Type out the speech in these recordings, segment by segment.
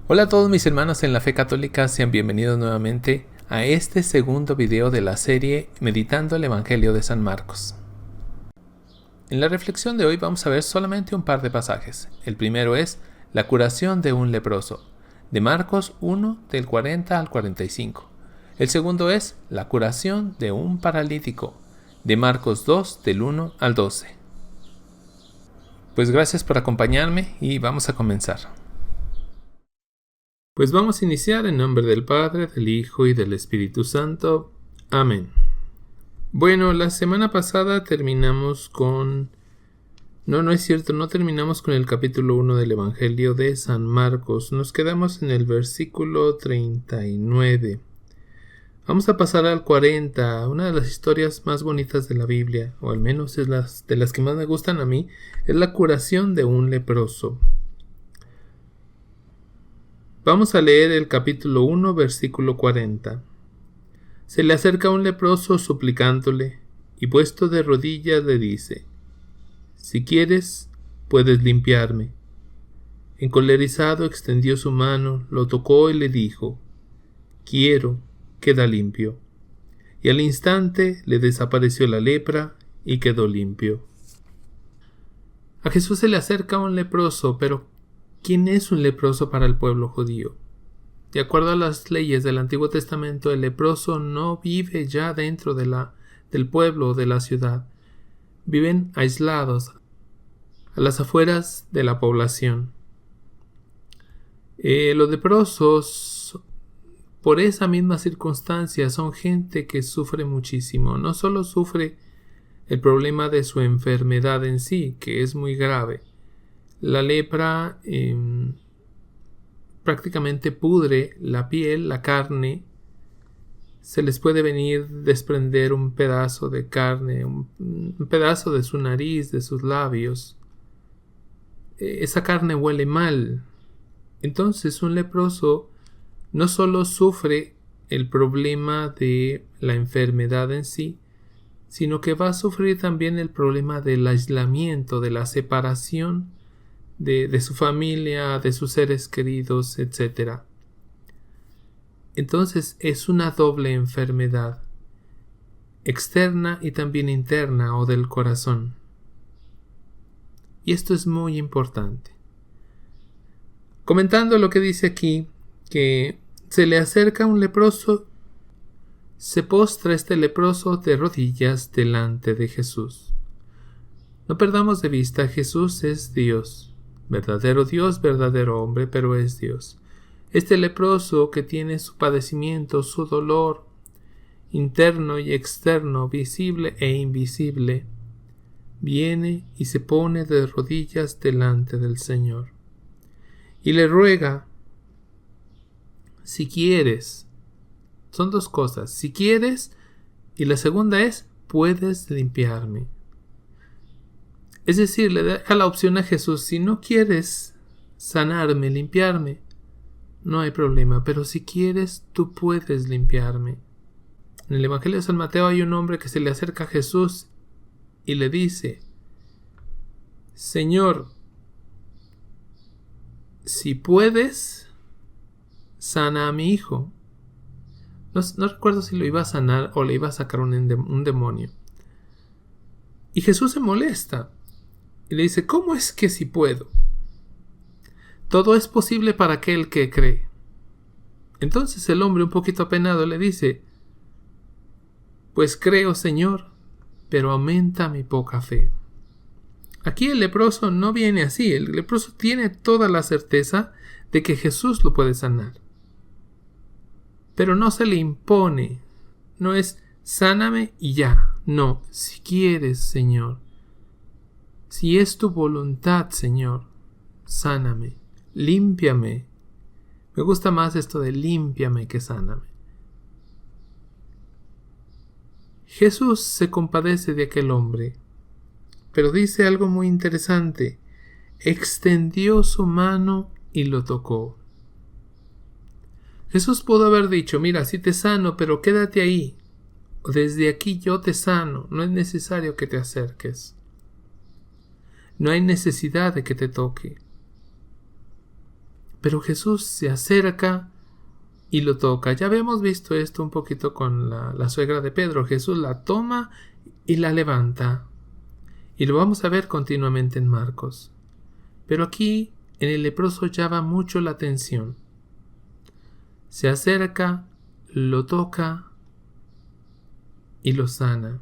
Hola a todos mis hermanos en la fe católica, sean bienvenidos nuevamente a este segundo video de la serie Meditando el Evangelio de San Marcos. En la reflexión de hoy vamos a ver solamente un par de pasajes. El primero es la curación de un leproso, de Marcos 1 del 40 al 45. El segundo es la curación de un paralítico, de Marcos 2 del 1 al 12. Pues gracias por acompañarme y vamos a comenzar. Pues vamos a iniciar en nombre del Padre, del Hijo y del Espíritu Santo. Amén. Bueno, la semana pasada terminamos con... No es cierto, no terminamos con el capítulo 1 del Evangelio de San Marcos. Nos quedamos en el versículo 39. Vamos a pasar al 40, una de las historias más bonitas de la Biblia, o al menos es de las que más me gustan a mí, es la curación de un leproso. Vamos a leer el capítulo 1, versículo 40. Se le acerca un leproso suplicándole, y puesto de rodillas le dice: «Si quieres, puedes limpiarme». Encolerizado extendió su mano, lo tocó y le dijo: «Quiero, queda limpio». Y al instante le desapareció la lepra y quedó limpio. A Jesús se le acerca un leproso, pero ¿quién es un leproso para el pueblo judío? De acuerdo a las leyes del Antiguo Testamento, el leproso no vive ya dentro del pueblo o de la ciudad. Viven aislados, a las afueras de la población. Los leprosos, por esa misma circunstancia, son gente que sufre muchísimo. No solo sufre el problema de su enfermedad en sí, que es muy grave. La lepra prácticamente pudre la piel, la carne. Se les puede venir desprender un pedazo de carne, un pedazo de su nariz, de sus labios. Esa carne huele mal. Entonces un leproso no solo sufre el problema de la enfermedad en sí, sino que va a sufrir también el problema del aislamiento, de la separación de su familia, de sus seres queridos, etc. Entonces es una doble enfermedad, externa y también interna o del corazón. Y esto es muy importante. Comentando lo que dice aquí, que se le acerca un leproso, se postra este leproso de rodillas delante de Jesús. No perdamos de vista, Jesús es Dios, verdadero hombre, pero es Dios. Este leproso que tiene su padecimiento, su dolor interno y externo, visible e invisible, viene y se pone de rodillas delante del Señor y le ruega: si quieres. Son dos cosas: si quieres, y la segunda es: puedes limpiarme. Es decir, le deja la opción a Jesús: si no quieres sanarme, limpiarme, no hay problema, pero si quieres, tú puedes limpiarme. En el Evangelio de San Mateo hay un hombre que se le acerca a Jesús y le dice: Señor, si puedes, sana a mi hijo. No recuerdo si lo iba a sanar o le iba a sacar un demonio. Y Jesús se molesta y le dice: ¿cómo es que si puedo? Todo es posible para aquel que cree. Entonces el hombre, un poquito apenado, le dice: pues creo, Señor, pero aumenta mi poca fe. Aquí el leproso no viene así. El leproso tiene toda la certeza de que Jesús lo puede sanar. Pero no se le impone. No es: sáname y ya. No, si quieres, Señor. Si es tu voluntad, Señor, sáname, límpiame. Me gusta más esto de límpiame que sáname. Jesús se compadece de aquel hombre, pero dice algo muy interesante: extendió su mano y lo tocó. Jesús pudo haber dicho: mira, sí te sano, pero quédate ahí. O desde aquí yo te sano, no es necesario que te acerques. No hay necesidad de que te toque. Pero Jesús se acerca y lo toca. Ya habíamos visto esto un poquito con la suegra de Pedro. Jesús la toma y la levanta. Y lo vamos a ver continuamente en Marcos. Pero aquí en el leproso llama mucho la atención. Se acerca, lo toca y lo sana.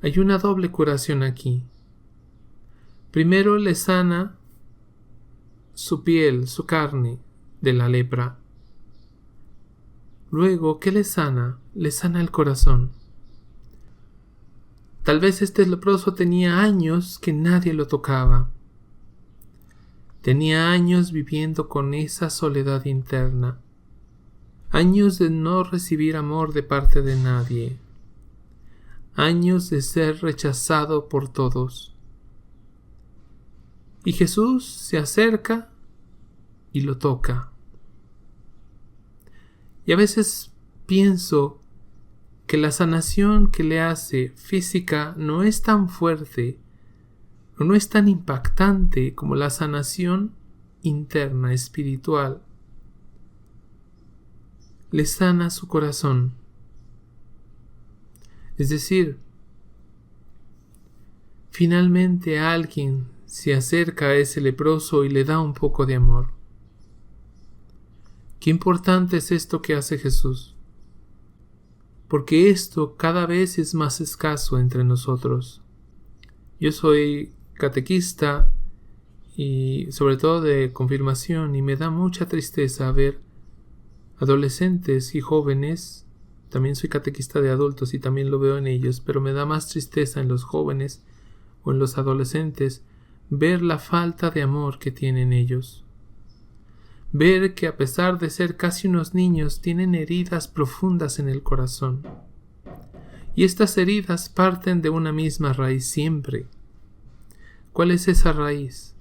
Hay una doble curación aquí. Primero le sana su piel, su carne de la lepra. Luego, ¿qué le sana? Le sana el corazón. Tal vez este leproso tenía años que nadie lo tocaba. Tenía años viviendo con esa soledad interna. Años de no recibir amor de parte de nadie. Años de ser rechazado por todos. Y Jesús se acerca y lo toca. Y a veces pienso que la sanación que le hace física no es tan fuerte o no es tan impactante como la sanación interna, espiritual. Le sana su corazón. Es decir, finalmente alguien se acerca a ese leproso y le da un poco de amor. Qué importante es esto que hace Jesús, porque esto cada vez es más escaso entre nosotros. Yo soy catequista y sobre todo de confirmación, y me da mucha tristeza ver adolescentes y jóvenes. También soy catequista de adultos y también lo veo en ellos, pero me da más tristeza en los jóvenes o en los adolescentes ver la falta de amor que tienen ellos. Ver que a pesar de ser casi unos niños tienen heridas profundas en el corazón. Y estas heridas parten de una misma raíz siempre. ¿Cuál es esa raíz?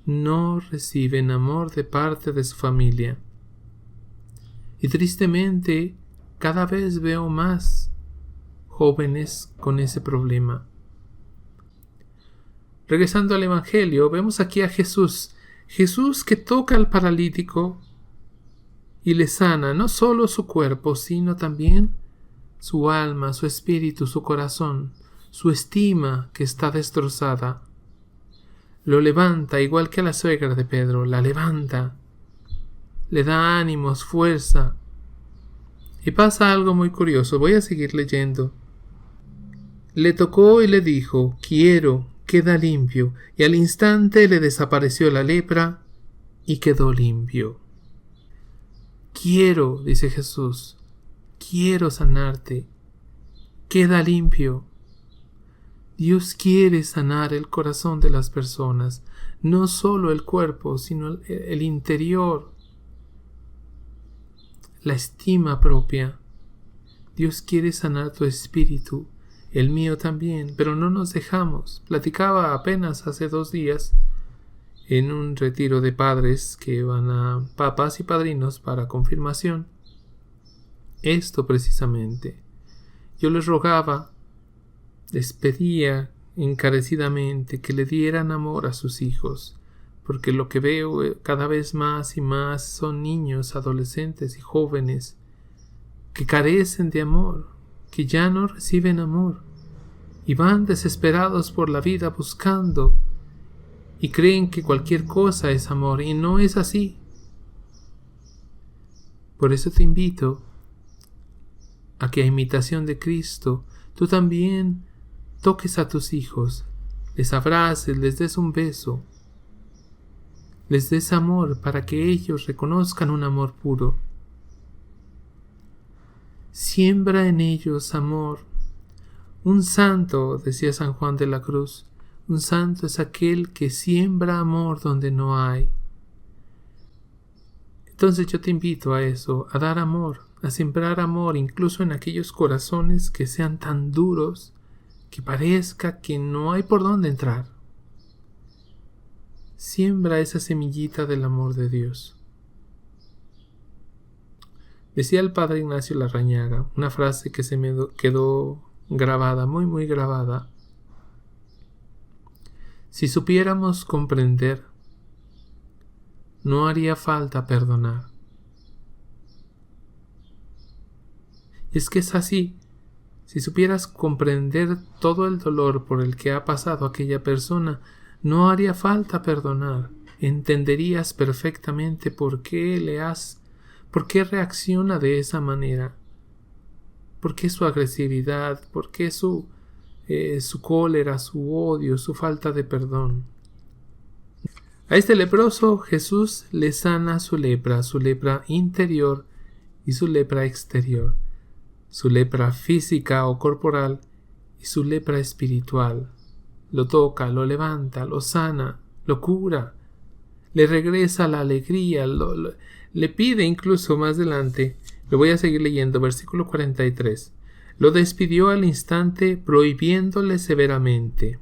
No reciben amor de parte de su familia. Y tristemente, cada vez veo más jóvenes con ese problema. Regresando al Evangelio, vemos aquí a Jesús. Jesús que toca al paralítico y le sana no solo su cuerpo, sino también su alma, su espíritu, su corazón, su estima que está destrozada. Lo levanta, igual que a la suegra de Pedro, la levanta, le da ánimos, fuerza. Y pasa algo muy curioso, voy a seguir leyendo. Le tocó y le dijo: quiero, queda limpio, y al instante le desapareció la lepra y quedó limpio. Quiero, dice Jesús, quiero sanarte, queda limpio. Dios quiere sanar el corazón de las personas, no solo el cuerpo, sino el interior, la estima propia. Dios quiere sanar tu espíritu, el mío también, pero no nos dejamos. Platicaba apenas hace 2 días en un retiro de padres que van a papás y padrinos para confirmación. Esto precisamente. Yo les rogaba, les pedía encarecidamente que le dieran amor a sus hijos, porque lo que veo cada vez más y más son niños, adolescentes y jóvenes que carecen de amor, que ya no reciben amor y van desesperados por la vida buscando y creen que cualquier cosa es amor, y no es así. Por eso te invito a que, a imitación de Cristo, tú también toques a tus hijos, les abraces, les des un beso, les des amor para que ellos reconozcan un amor puro. Siembra en ellos amor. Un santo, decía San Juan de la Cruz, un santo es aquel que siembra amor donde no hay. Entonces yo te invito a eso, a dar amor, a sembrar amor incluso en aquellos corazones que sean tan duros que parezca que no hay por dónde entrar. Siembra esa semillita del amor de Dios. Decía el padre Ignacio Larrañaga, una frase que se me quedó grabada, muy muy grabada. Si supiéramos comprender no haría falta perdonar. Y es que es así. Si supieras comprender todo el dolor por el que ha pasado aquella persona, no haría falta perdonar. Entenderías perfectamente por qué reacciona de esa manera, por qué su agresividad, por qué su cólera, su odio, su falta de perdón. A este leproso Jesús le sana su lepra interior y su lepra exterior, su lepra física o corporal y su lepra espiritual. Lo toca, lo levanta, lo sana, lo cura, le regresa la alegría, le pide incluso más adelante, lo voy a seguir leyendo, versículo 43. Lo despidió al instante, prohibiéndole severamente: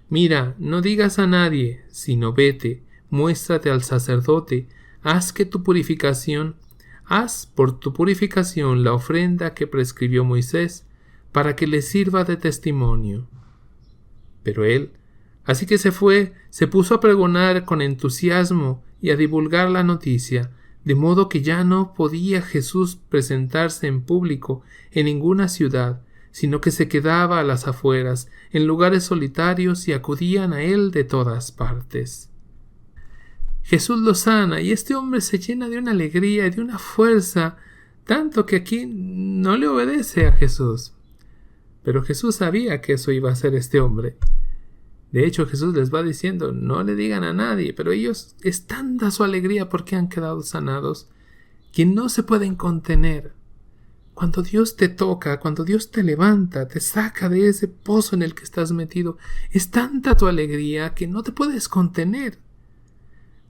mira, no digas a nadie, sino vete, muéstrate al sacerdote, haz por tu purificación la ofrenda que prescribió Moisés, para que le sirva de testimonio. Pero él, así que se fue, se puso a pregonar con entusiasmo y a divulgar la noticia, de modo que ya no podía Jesús presentarse en público en ninguna ciudad, sino que se quedaba a las afueras, en lugares solitarios, y acudían a él de todas partes. Jesús lo sana, y este hombre se llena de una alegría y de una fuerza, tanto que aquí no le obedece a Jesús. Pero Jesús sabía que eso iba a hacer este hombre. De hecho, Jesús les va diciendo: no le digan a nadie, pero ellos, es tanta su alegría porque han quedado sanados, que no se pueden contener. Cuando Dios te toca, cuando Dios te levanta, te saca de ese pozo en el que estás metido, es tanta tu alegría que no te puedes contener.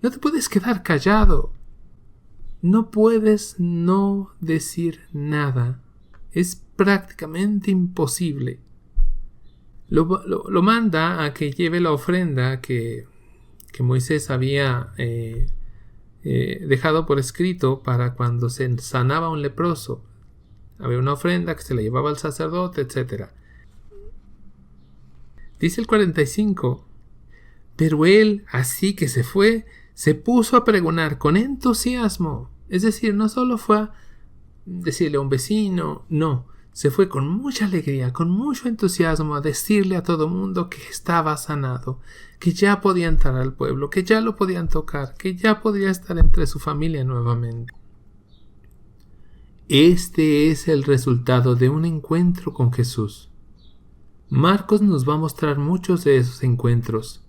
No te puedes quedar callado. No puedes no decir nada. Es prácticamente imposible. Lo manda a que lleve la ofrenda que Moisés había dejado por escrito para cuando se sanaba un leproso. Había una ofrenda que se la llevaba al sacerdote, etc. Dice el 45: pero él, así que se fue, se puso a pregonar con entusiasmo. Es decir, no solo fue a decirle a un vecino, no, se fue con mucha alegría, con mucho entusiasmo a decirle a todo mundo que estaba sanado, que ya podía entrar al pueblo, que ya lo podían tocar, que ya podría estar entre su familia nuevamente. Este es el resultado de un encuentro con Jesús. Marcos nos va a mostrar muchos de esos encuentros.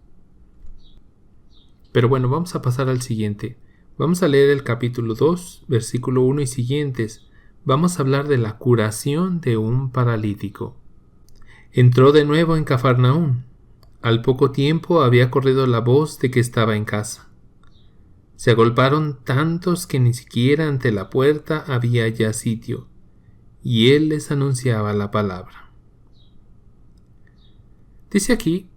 Pero bueno, vamos a pasar al siguiente. Vamos a leer el capítulo 2, versículo 1 y siguientes. Vamos a hablar de la curación de un paralítico. Entró de nuevo en Cafarnaúm. Al poco tiempo había corrido la voz de que estaba en casa. Se agolparon tantos que ni siquiera ante la puerta había ya sitio, y él les anunciaba la palabra. Dice aquí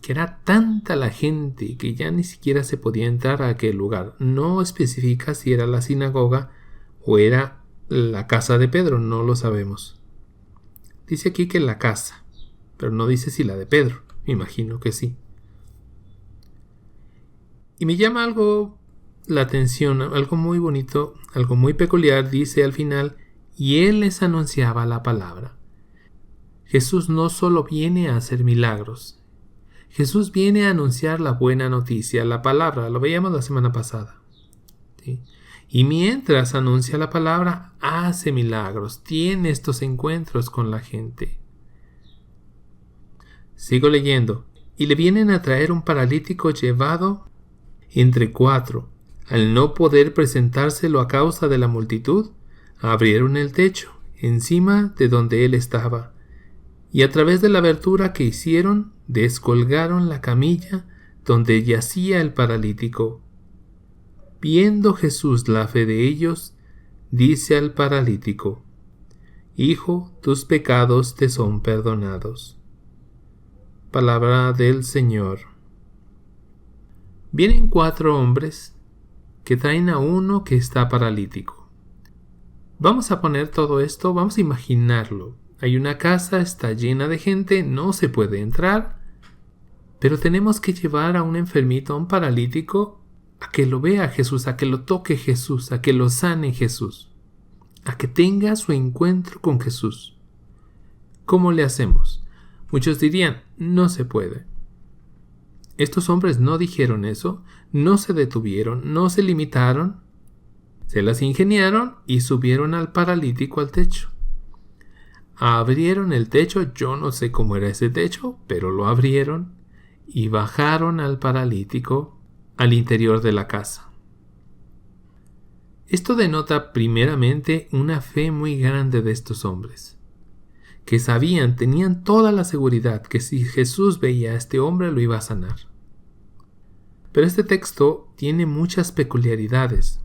que era tanta la gente que ya ni siquiera se podía entrar a aquel lugar. No especifica si era la sinagoga o era la casa de Pedro, no lo sabemos. Dice aquí que la casa, pero no dice si la de Pedro. Me imagino que sí. Y me llama algo la atención, algo muy bonito, algo muy peculiar. Dice al final: y él les anunciaba la palabra. Jesús no solo viene a hacer milagros, Jesús viene a anunciar la buena noticia, la palabra. Lo veíamos la semana pasada, ¿sí? Y mientras anuncia la palabra, hace milagros, tiene estos encuentros con la gente. Sigo leyendo. Y le vienen a traer un paralítico llevado entre 4. Al no poder presentárselo a causa de la multitud, abrieron el techo encima de donde él estaba, y a través de la abertura que hicieron, descolgaron la camilla donde yacía el paralítico. Viendo Jesús la fe de ellos, dice al paralítico: Hijo, tus pecados te son perdonados. Palabra del Señor. Vienen 4 hombres que traen a uno que está paralítico. Vamos a poner todo esto, vamos a imaginarlo. Hay una casa, está llena de gente, no se puede entrar, pero tenemos que llevar a un enfermito, a un paralítico, a que lo vea Jesús, a que lo toque Jesús, a que lo sane Jesús, a que tenga su encuentro con Jesús. ¿Cómo le hacemos? Muchos dirían, no se puede. Estos hombres no dijeron eso, no se detuvieron, no se limitaron, se las ingeniaron y subieron al paralítico al techo. Abrieron el techo, yo no sé cómo era ese techo, pero lo abrieron y bajaron al paralítico al interior de la casa. Esto denota primeramente una fe muy grande de estos hombres, que tenían toda la seguridad que si Jesús veía a este hombre lo iba a sanar. Pero este texto tiene muchas peculiaridades.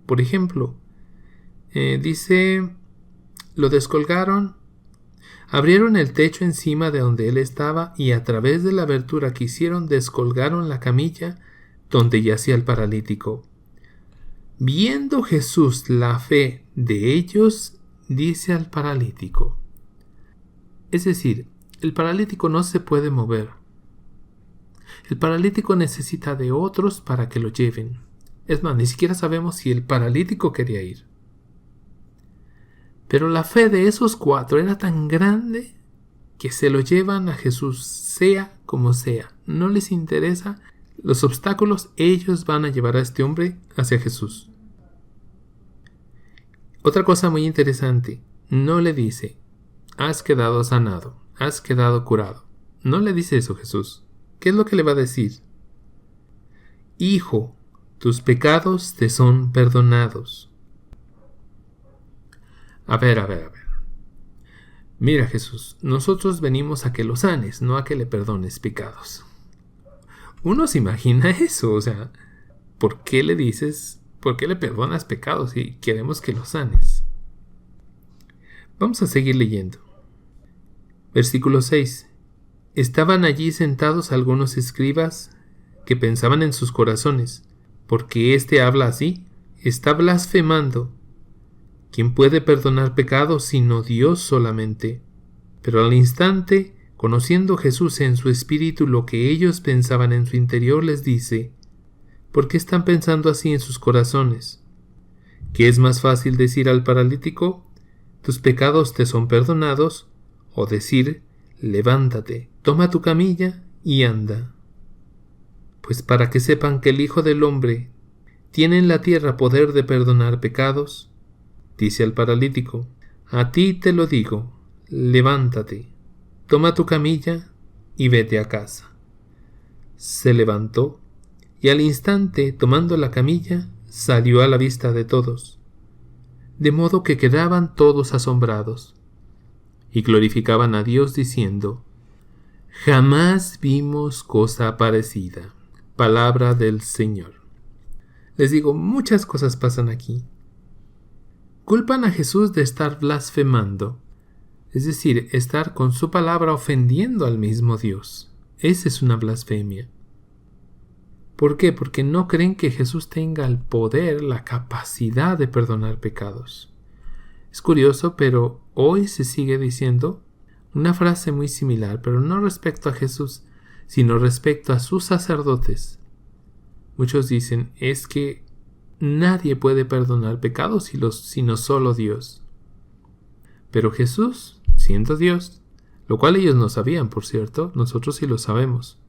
Por ejemplo, dice, lo descolgaron, abrieron el techo encima de donde él estaba y a través de la abertura que hicieron descolgaron la camilla donde yacía el paralítico. Viendo Jesús la fe de ellos, dice al paralítico. Es decir, el paralítico no se puede mover. El paralítico necesita de otros para que lo lleven. Es más, ni siquiera sabemos si el paralítico quería ir. Pero la fe de esos 4 era tan grande que se lo llevan a Jesús, sea como sea. No les interesa los obstáculos, ellos van a llevar a este hombre hacia Jesús. Otra cosa muy interesante, no le dice, has quedado sanado, has quedado curado. No le dice eso Jesús. ¿Qué es lo que le va a decir? Hijo, tus pecados te son perdonados. A ver. Mira Jesús, nosotros venimos a que lo sanes, no a que le perdones pecados. Uno se imagina eso, o sea, ¿por qué le dices, por qué le perdonas pecados si queremos que lo sanes? Vamos a seguir leyendo. Versículo 6. Estaban allí sentados algunos escribas que pensaban en sus corazones, ¿por qué éste habla así? Está blasfemando. ¿Quién puede perdonar pecados sino Dios solamente? Pero al instante, conociendo Jesús en su espíritu lo que ellos pensaban en su interior, les dice, ¿por qué están pensando así en sus corazones? ¿Qué es más fácil decir al paralítico, tus pecados te son perdonados, o decir, levántate, toma tu camilla y anda? Pues para que sepan que el Hijo del Hombre tiene en la tierra poder de perdonar pecados, dice al paralítico, a ti te lo digo, levántate, toma tu camilla y vete a casa. Se levantó y al instante, tomando la camilla, salió a la vista de todos, de modo que quedaban todos asombrados y glorificaban a Dios diciendo, jamás vimos cosa parecida. Palabra del Señor. Les digo, muchas cosas pasan aquí. Culpan a Jesús de estar blasfemando, es decir, estar con su palabra ofendiendo al mismo Dios. Esa es una blasfemia. ¿Por qué? Porque no creen que Jesús tenga el poder, la capacidad de perdonar pecados. Es curioso, pero hoy se sigue diciendo una frase muy similar, pero no respecto a Jesús, sino respecto a sus sacerdotes. Muchos dicen, es que nadie puede perdonar pecados sino solo Dios. Pero Jesús, siendo Dios, lo cual ellos no sabían, por cierto, nosotros sí lo sabemos.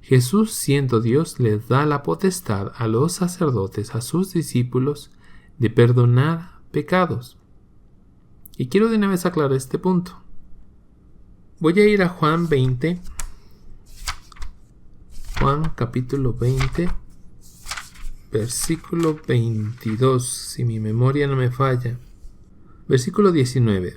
Jesús, siendo Dios, les da la potestad a los sacerdotes, a sus discípulos, de perdonar pecados. Y quiero de una vez aclarar este punto. Voy a ir a Juan 20. Juan capítulo 20, versículo 22, si mi memoria no me falla. Versículo 19.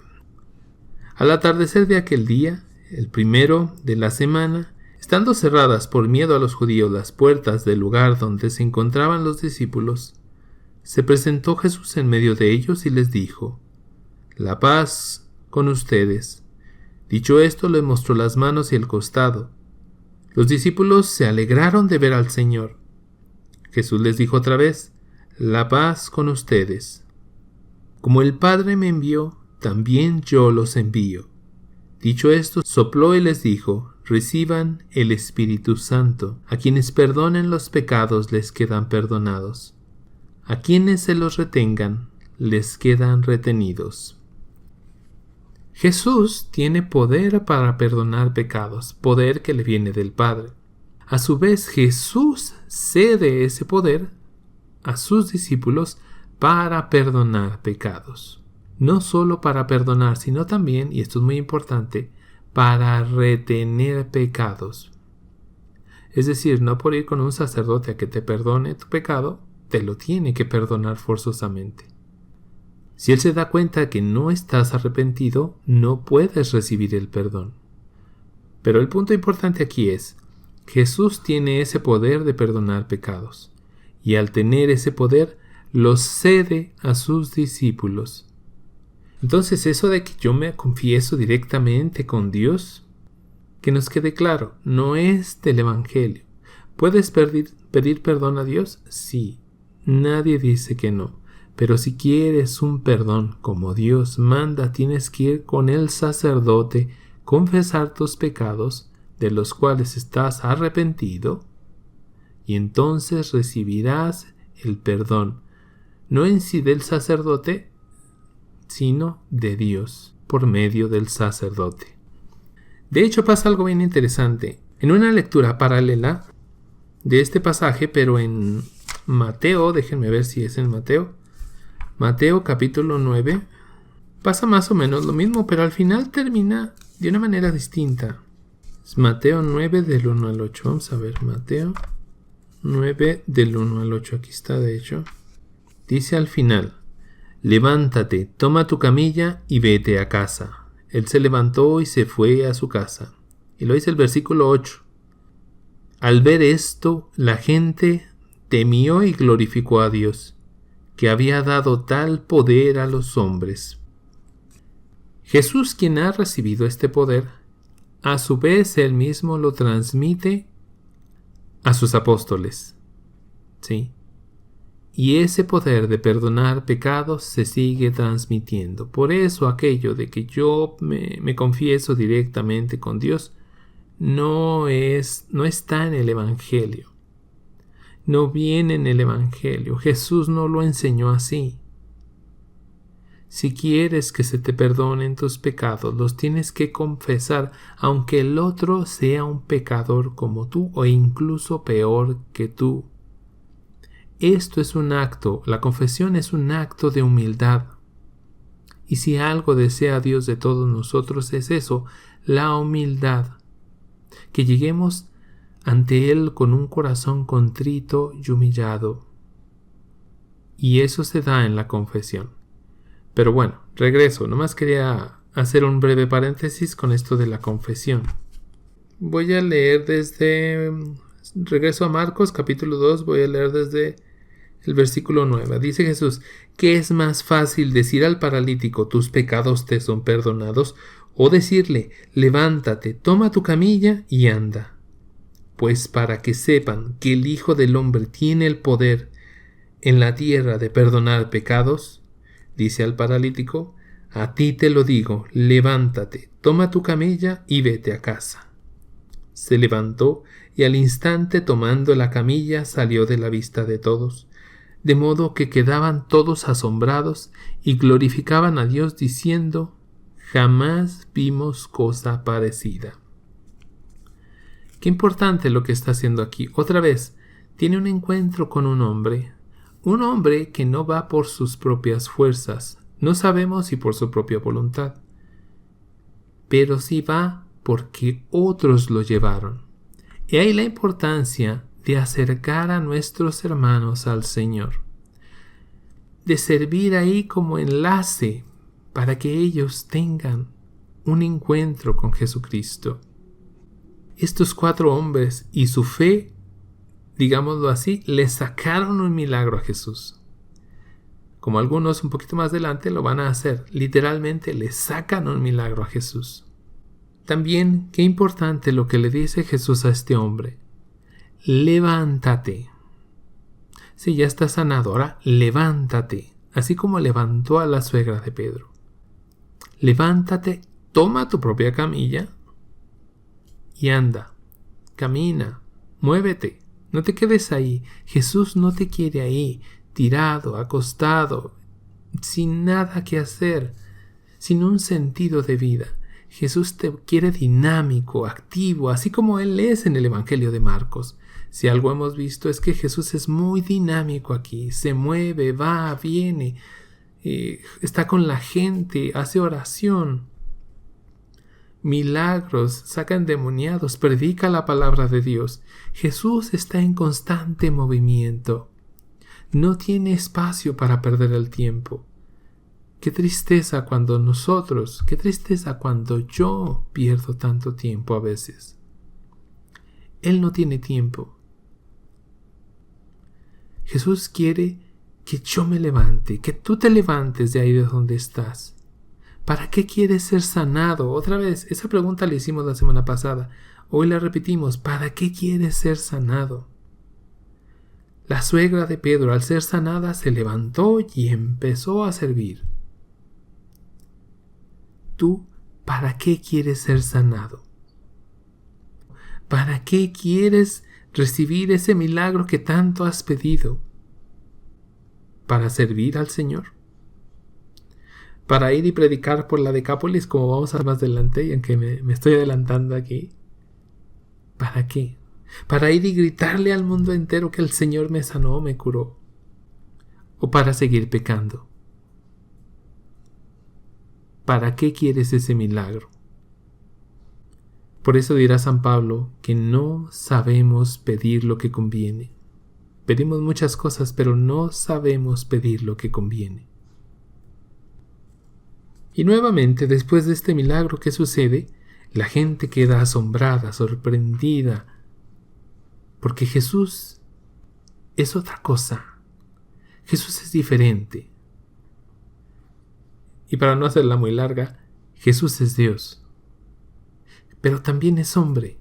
Al atardecer de aquel día, el primero de la semana, estando cerradas por miedo a los judíos las puertas del lugar donde se encontraban los discípulos, se presentó Jesús en medio de ellos y les dijo, la paz con ustedes. Dicho esto, les mostró las manos y el costado. Los discípulos se alegraron de ver al Señor. Jesús les dijo otra vez, la paz con ustedes. Como el Padre me envió, también yo los envío. Dicho esto, sopló y les dijo: reciban el Espíritu Santo. A quienes perdonen los pecados les quedan perdonados. A quienes se los retengan les quedan retenidos. Jesús tiene poder para perdonar pecados, poder que le viene del Padre. A su vez, Jesús cede ese poder a sus discípulos para perdonar pecados. No solo para perdonar, sino también, y esto es muy importante, para retener pecados. Es decir, no por ir con un sacerdote a que te perdone tu pecado, te lo tiene que perdonar forzosamente. Si él se da cuenta que no estás arrepentido, no puedes recibir el perdón. Pero el punto importante aquí es: Jesús tiene ese poder de perdonar pecados, y al tener ese poder, los cede a sus discípulos. Entonces, eso de que yo me confieso directamente con Dios, que nos quede claro, no es del Evangelio. ¿Puedes pedir perdón a Dios? Sí, nadie dice que no. Pero si quieres un perdón como Dios manda, tienes que ir con el sacerdote, confesar tus pecados, de los cuales estás arrepentido, y entonces recibirás el perdón, no en sí del sacerdote, sino de Dios, por medio del sacerdote. De hecho, pasa algo bien interesante. En una lectura paralela de este pasaje, pero en Mateo, déjenme ver si es en Mateo capítulo 9, pasa más o menos lo mismo, pero al final termina de una manera distinta. Es Mateo 9 del 1 al 8. Vamos a ver, Mateo 9 del 1 al 8. Aquí está, de hecho. Dice al final: levántate, toma tu camilla y vete a casa. Él se levantó y se fue a su casa. Y lo dice el versículo 8. Al ver esto, la gente temió y glorificó a Dios, que había dado tal poder a los hombres. Jesús, quien ha recibido este poder, a su vez él mismo lo transmite a sus apóstoles. ¿Sí? Y ese poder de perdonar pecados se sigue transmitiendo. Por eso aquello de que yo me confieso directamente con Dios no está en el Evangelio. No viene en el Evangelio. Jesús no lo enseñó así. Si quieres que se te perdonen tus pecados, los tienes que confesar, aunque el otro sea un pecador como tú o incluso peor que tú. Esto es un acto, la confesión es un acto de humildad. Y si algo desea Dios de todos nosotros es eso, la humildad. Que lleguemos ante Él con un corazón contrito y humillado. Y eso se da en la confesión. Pero bueno, regreso. Nomás quería hacer un breve paréntesis con esto de la confesión. Voy a leer regreso a Marcos capítulo 2, voy a leer desde el versículo 9. Dice Jesús: ¿qué es más fácil, decir al paralítico, tus pecados te son perdonados, o decirle, levántate, toma tu camilla y anda? Pues para que sepan que el Hijo del Hombre tiene el poder en la tierra de perdonar pecados, dice al paralítico, a ti te lo digo, levántate, toma tu camilla y vete a casa. Se levantó y al instante, tomando la camilla, salió de la vista de todos, de modo que quedaban todos asombrados y glorificaban a Dios diciendo: jamás vimos cosa parecida. Qué importante lo que está haciendo aquí. Otra vez, tiene un encuentro con un hombre que no va por sus propias fuerzas, no sabemos si por su propia voluntad, pero sí va porque otros lo llevaron. Y ahí la importancia de acercar a nuestros hermanos al Señor, de servir ahí como enlace para que ellos tengan un encuentro con Jesucristo. Estos 4 hombres y su fe, digámoslo así, le sacaron un milagro a Jesús. Como algunos un poquito más adelante lo van a hacer, literalmente le sacan un milagro a Jesús. También, qué importante lo que le dice Jesús a este hombre: levántate. Si ya estás sanado, ahora levántate, así como levantó a la suegra de Pedro. Levántate, toma tu propia camilla y anda, camina, muévete. No te quedes ahí. Jesús no te quiere ahí, tirado, acostado, sin nada que hacer, sin un sentido de vida. Jesús te quiere dinámico, activo, así como Él es en el Evangelio de Marcos. Si algo hemos visto es que Jesús es muy dinámico aquí, se mueve, va, viene, está con la gente, hace oración, milagros, saca endemoniados, predica la palabra de Dios. Jesús está en constante movimiento. No tiene espacio para perder el tiempo. Qué tristeza cuando yo pierdo tanto tiempo a veces. Él no tiene tiempo. Jesús quiere que yo me levante, que tú te levantes de ahí de donde estás. ¿Para qué quieres ser sanado? Otra vez, esa pregunta la hicimos la semana pasada. Hoy la repetimos. ¿Para qué quieres ser sanado? La suegra de Pedro, al ser sanada, se levantó y empezó a servir. ¿Tú para qué quieres ser sanado? ¿Para qué quieres recibir ese milagro que tanto has pedido? ¿Para servir al Señor? ¿Para ir y predicar por la Decápolis, como vamos a ver más adelante, y aunque me estoy adelantando aquí? ¿Para qué? ¿Para ir y gritarle al mundo entero que el Señor me sanó, me curó? ¿O para seguir pecando? ¿Para qué quieres ese milagro? Por eso dirá San Pablo que no sabemos pedir lo que conviene. Pedimos muchas cosas, pero no sabemos pedir lo que conviene. Y nuevamente, después de este milagro, ¿qué sucede? La gente queda asombrada, sorprendida, porque Jesús es otra cosa. Jesús es diferente. Y para no hacerla muy larga, Jesús es Dios. Pero también es hombre.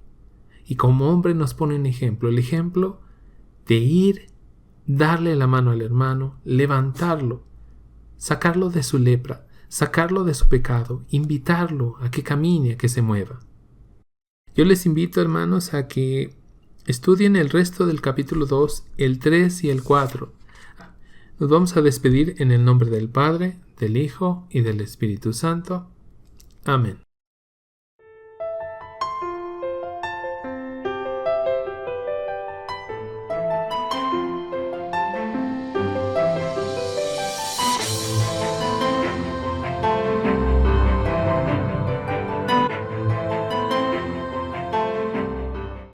Y como hombre nos pone un ejemplo. El ejemplo de ir, darle la mano al hermano, levantarlo, sacarlo de su lepra, sacarlo de su pecado, invitarlo a que camine, a que se mueva. Yo les invito, hermanos, a que estudien el resto del capítulo 2, el 3 y el 4. Nos vamos a despedir en el nombre del Padre, del Hijo y del Espíritu Santo. Amén.